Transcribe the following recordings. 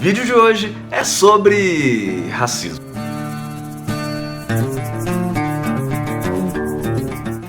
vídeo de hoje é sobre racismo.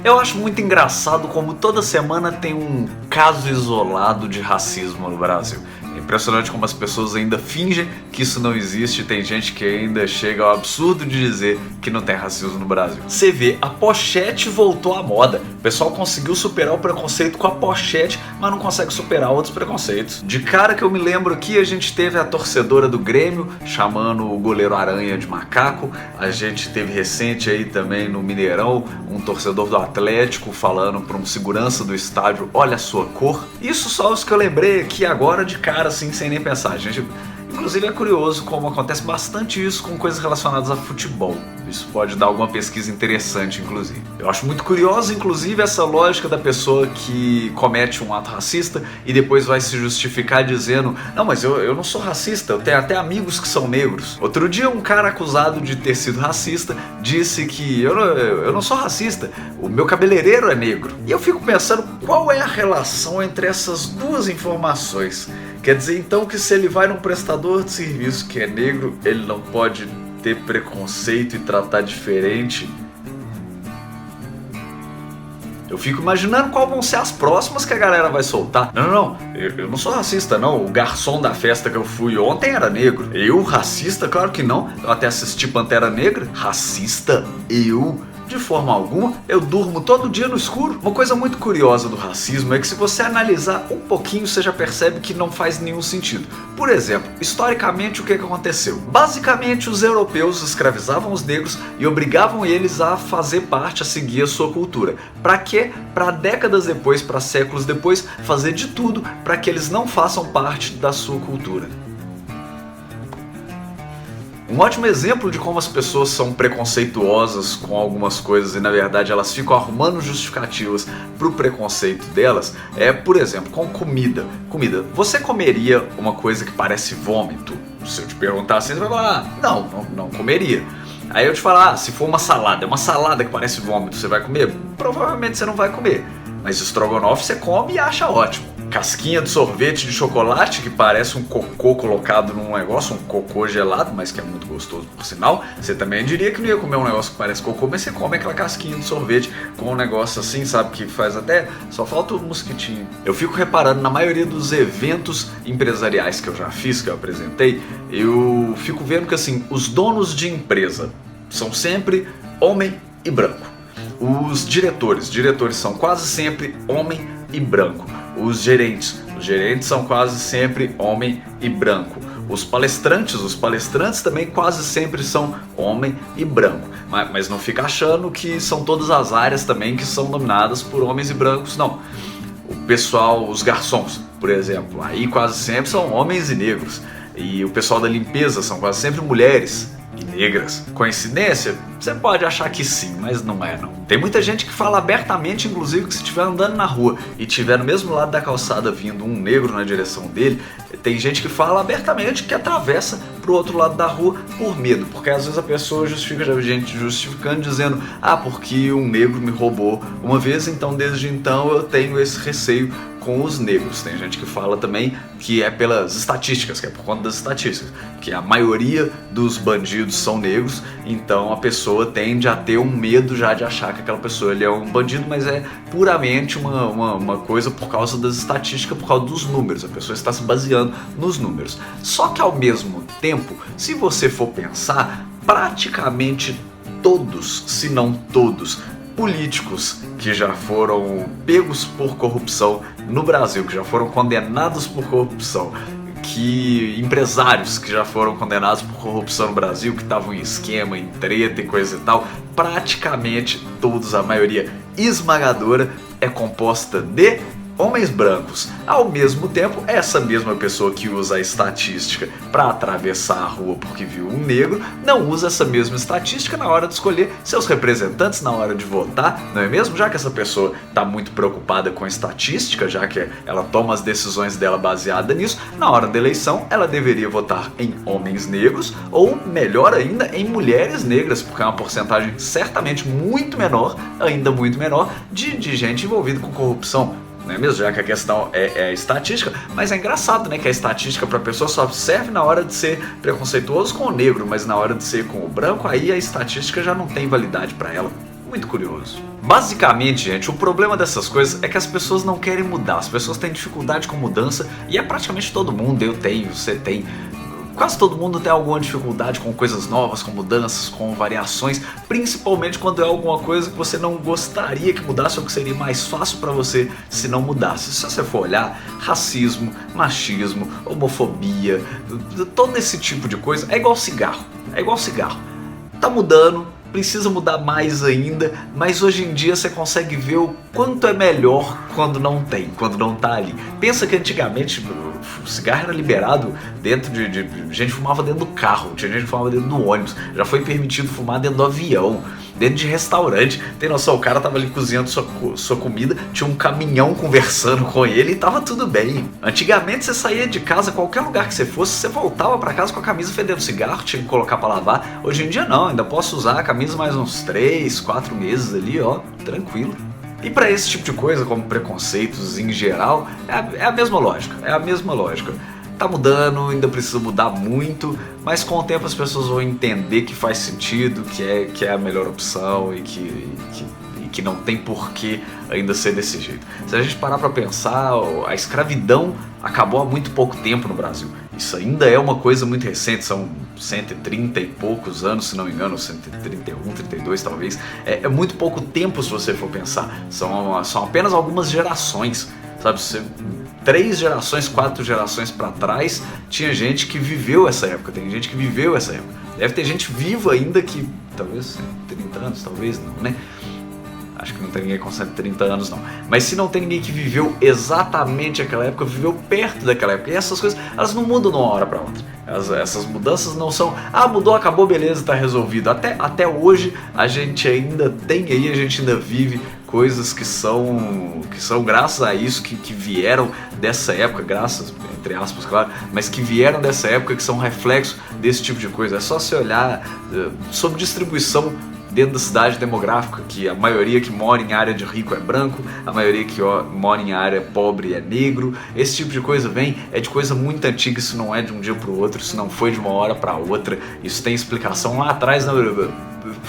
Eu acho muito engraçado como toda semana tem um caso isolado de racismo no Brasil. É impressionante como as pessoas ainda fingem que isso não existe. Tem gente que ainda chega ao absurdo de dizer que não tem racismo no Brasil. Você vê, a pochete voltou à moda. O pessoal conseguiu superar o preconceito com a pochete, mas não consegue superar outros preconceitos. De cara que eu me lembro aqui, a gente teve a torcedora do Grêmio chamando o goleiro Aranha de macaco. A gente teve recente aí também no Mineirão um torcedor do Atlético falando para um segurança do estádio: olha a sua cor. Isso só os que eu lembrei aqui agora de cara, assim, sem nem pensar, gente. Inclusive é curioso como acontece bastante isso com coisas relacionadas a futebol. Isso pode dar alguma pesquisa interessante, inclusive. Eu acho muito curioso, inclusive, essa lógica da pessoa que comete um ato racista e depois vai se justificar dizendo: não, mas eu não sou racista, eu tenho até amigos que são negros. Outro dia um cara acusado de ter sido racista disse que eu não sou racista, o meu cabeleireiro é negro. E eu fico pensando, qual é a relação entre essas duas informações? Quer dizer então que se ele vai num prestador de serviço que é negro, ele não pode ter preconceito e tratar diferente? Eu fico imaginando qual vão ser as próximas que a galera vai soltar. Não, eu não sou racista não, o garçom da festa que eu fui ontem era negro. Eu, racista? Claro que não, eu até assisti Pantera Negra. Racista? Eu? De forma alguma, eu durmo todo dia no escuro. Uma coisa muito curiosa do racismo é que se você analisar um pouquinho, você já percebe que não faz nenhum sentido. Por exemplo, historicamente o que aconteceu? Basicamente os europeus escravizavam os negros e obrigavam eles a fazer parte, a seguir a sua cultura. Para quê? Para décadas depois, para séculos depois, fazer de tudo para que eles não façam parte da sua cultura. Um ótimo exemplo de como as pessoas são preconceituosas com algumas coisas e na verdade elas ficam arrumando justificativas pro preconceito delas é, por exemplo, com comida. Você comeria uma coisa que parece vômito? Se eu te perguntar assim, você vai falar: não comeria. Aí eu te falar: se for uma salada que parece vômito, você vai comer? Provavelmente você não vai comer. Mas estrogonofe você come e acha ótimo. Casquinha de sorvete de chocolate que parece um cocô colocado num negócio, um cocô gelado, mas que é muito gostoso por sinal. Você também diria que não ia comer um negócio que parece cocô, mas você come aquela casquinha de sorvete com um negócio assim, sabe, que faz até... só falta o mosquitinho. Eu fico reparando, na maioria dos eventos empresariais que eu já fiz, que eu apresentei, eu fico vendo que assim, os donos de empresa são sempre homem e branco. Os diretores são quase sempre homem e branco. Os gerentes são quase sempre homem e branco. Os palestrantes também quase sempre são homem e branco. Mas não fica achando que são todas as áreas também que são dominadas por homens e brancos, não. O pessoal, os garçons, por exemplo, aí quase sempre são homens e negros. E o pessoal da limpeza são quase sempre mulheres e negras. Coincidência? Você pode achar que sim, mas não é não. Tem muita gente que fala abertamente, inclusive, que se estiver andando na rua e tiver no mesmo lado da calçada vindo um negro na direção dele, tem gente que fala abertamente que atravessa pro outro lado da rua por medo, porque às vezes a pessoa justificando, dizendo: porque um negro me roubou uma vez, então desde então eu tenho esse receio com os negros. Tem gente que fala também que é pelas estatísticas, que é por conta das estatísticas, que a maioria dos bandidos são negros, então a pessoa tende a ter um medo já de achar que aquela pessoa ele é um bandido, mas é puramente uma coisa por causa das estatísticas, por causa dos números. A pessoa está se baseando nos números. Só que ao mesmo tempo, se você for pensar, praticamente todos, se não todos, políticos que já foram pegos por corrupção no Brasil, que já foram condenados por corrupção, que empresários que já foram condenados por corrupção no Brasil, que estavam em esquema, em treta e coisa e tal, praticamente todos, a maioria esmagadora, é composta de homens brancos. Ao mesmo tempo, essa mesma pessoa que usa a estatística para atravessar a rua porque viu um negro, não usa essa mesma estatística na hora de escolher seus representantes, na hora de votar, não é mesmo? Já que essa pessoa está muito preocupada com a estatística, já que ela toma as decisões dela baseada nisso, na hora da eleição ela deveria votar em homens negros, ou melhor ainda, em mulheres negras, porque é uma porcentagem certamente muito menor, ainda muito menor, de gente envolvida com corrupção. não é mesmo? Já que a questão é estatística, mas é engraçado, né, que a estatística para a pessoa só serve na hora de ser preconceituoso com o negro, mas na hora de ser com o branco, aí a estatística já não tem validade para ela. Muito curioso. Basicamente, gente, o problema dessas coisas é que as pessoas não querem mudar, as pessoas têm dificuldade com mudança, e é praticamente todo mundo, eu tenho, você tem. Quase todo mundo tem alguma dificuldade com coisas novas, com mudanças, com variações, principalmente quando é alguma coisa que você não gostaria que mudasse ou que seria mais fácil para você se não mudasse. Se você for olhar, racismo, machismo, homofobia, todo esse tipo de coisa é igual cigarro. É igual cigarro. Tá mudando, precisa mudar mais ainda, mas hoje em dia você consegue ver o quanto é melhor quando não tem, quando não tá ali. Pensa que antigamente o cigarro era liberado dentro de gente fumava dentro do carro, tinha gente que fumava dentro do ônibus, já foi permitido fumar dentro do avião, dentro de restaurante. Tem noção, o cara tava ali cozinhando sua comida, tinha um caminhão conversando com ele e tava tudo bem. Antigamente você saía de casa, qualquer lugar que você fosse, você voltava pra casa com a camisa fedendo cigarro, tinha que colocar pra lavar. Hoje em dia não, ainda posso usar a camisa mais uns 3, 4 meses ali, ó, tranquilo. E para esse tipo de coisa, como preconceitos em geral, é a mesma lógica, Tá mudando, ainda precisa mudar muito, mas com o tempo as pessoas vão entender que faz sentido, que é a melhor opção e que não tem porquê ainda ser desse jeito. Se a gente parar para pensar, a escravidão acabou há muito pouco tempo no Brasil. Isso ainda é uma coisa muito recente, são 130 e poucos anos, se não me engano, 131, 32 talvez. É muito pouco tempo se você for pensar, são apenas algumas gerações. Sabe, 3 gerações, 4 gerações pra trás, tinha gente que viveu essa época, tem gente que viveu essa época. Deve ter gente viva ainda que, talvez 30 anos, talvez não, né? Acho que não tem ninguém com 130 anos não. Mas se não tem ninguém que viveu exatamente aquela época, viveu perto daquela época. E essas coisas, elas não mudam de uma hora pra outra. Essas mudanças não são, mudou, acabou, beleza, tá resolvido. Até hoje a gente ainda tem aí, a gente ainda vive coisas que são graças a isso, que vieram dessa época, graças, entre aspas, claro, mas que vieram dessa época, que são reflexo desse tipo de coisa. É só se olhar sobre distribuição dentro da cidade demográfica, que a maioria que mora em área de rico é branco, a maioria que mora em área pobre é negro. Esse tipo de coisa é de coisa muito antiga, isso não é de um dia para o outro, isso não foi de uma hora para outra, isso tem explicação lá atrás,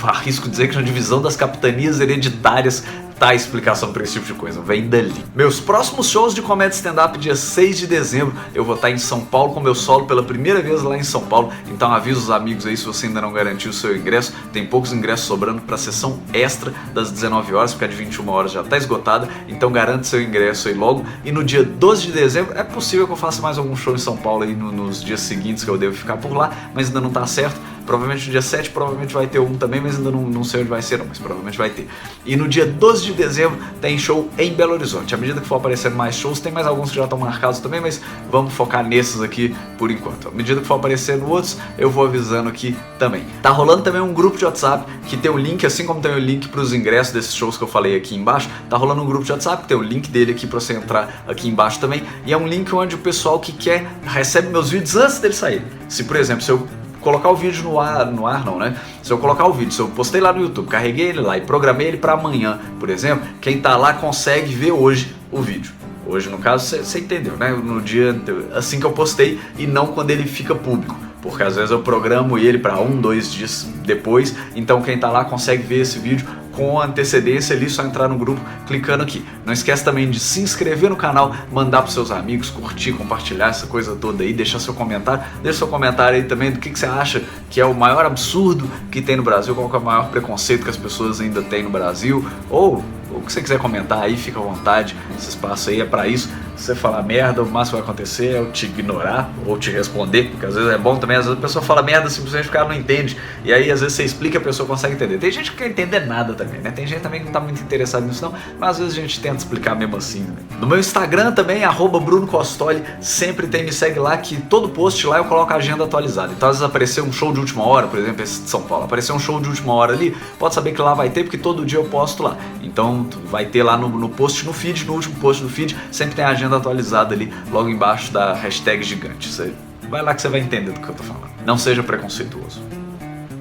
arrisco dizer que na divisão das capitanias hereditárias tá a explicação para esse tipo de coisa, vem dali. Meus próximos shows de comédia stand-up, dia 6 de dezembro, eu vou estar em São Paulo com meu solo pela primeira vez lá em São Paulo, então avisa os amigos aí se você ainda não garantiu o seu ingresso, tem poucos ingressos sobrando para a sessão extra das 19 horas, porque a de 21 horas já tá esgotada, então garante seu ingresso aí logo. E no dia 12 de dezembro, é possível que eu faça mais algum show em São Paulo aí nos dias seguintes, que eu devo ficar por lá, mas ainda não tá certo. Provavelmente no dia 7, provavelmente vai ter um também, mas ainda não sei onde vai ser não, mas provavelmente vai ter. E no dia 12 de dezembro tem show em Belo Horizonte. À medida que for aparecendo mais shows, tem mais alguns que já estão marcados também, mas vamos focar nesses aqui por enquanto. À medida que for aparecendo outros, eu vou avisando aqui também. Tá rolando também um grupo de WhatsApp que tem o link, assim como tem o link para os ingressos desses shows que eu falei aqui embaixo, tá rolando um grupo de WhatsApp, tem o link dele aqui para você entrar aqui embaixo também, e é um link onde o pessoal que quer recebe meus vídeos antes deles saírem. Se, por exemplo, se eu colocar o vídeo no ar não, né? Se eu colocar o vídeo, se eu postei lá no YouTube, carreguei ele lá e programei ele para amanhã, por exemplo, quem tá lá consegue ver hoje o vídeo. Hoje, no caso, você entendeu, né? No dia assim que eu postei e não quando ele fica público. Porque às vezes eu programo ele para 1, 2 dias depois, então quem tá lá consegue ver esse vídeo com antecedência ali, só entrar no grupo clicando aqui. Não esquece também de se inscrever no canal, mandar pros seus amigos, curtir, compartilhar essa coisa toda aí, deixar seu comentário. Deixa seu comentário aí também do que você acha que é o maior absurdo que tem no Brasil, qual que é o maior preconceito que as pessoas ainda têm no Brasil, ou o que você quiser comentar aí, fica à vontade, esse espaço aí é pra isso. Se você falar merda, o máximo que vai acontecer é eu te ignorar ou te responder, porque às vezes é bom também, às vezes a pessoa fala merda simplesmente porque ela não entende, e aí às vezes você explica e a pessoa consegue entender. Tem gente que não quer entender nada também, né? Tem gente também que não tá muito interessado nisso não, mas às vezes a gente tenta explicar mesmo assim, né? No meu Instagram também, @BrunoCostoli, sempre tem, me segue lá, que todo post lá eu coloco a agenda atualizada. Então às vezes apareceu um show de última hora, por exemplo esse de São Paulo, apareceu um show de última hora ali, pode saber que lá vai ter, porque todo dia eu posto lá. Então vai ter lá no post, no feed, no último post do feed, sempre tem a agenda atualizada ali, logo embaixo da hashtag gigante. Você vai lá que você vai entender do que eu tô falando. Não seja preconceituoso.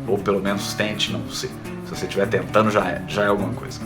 Ou pelo menos tente não ser. Se você estiver tentando, já é alguma coisa.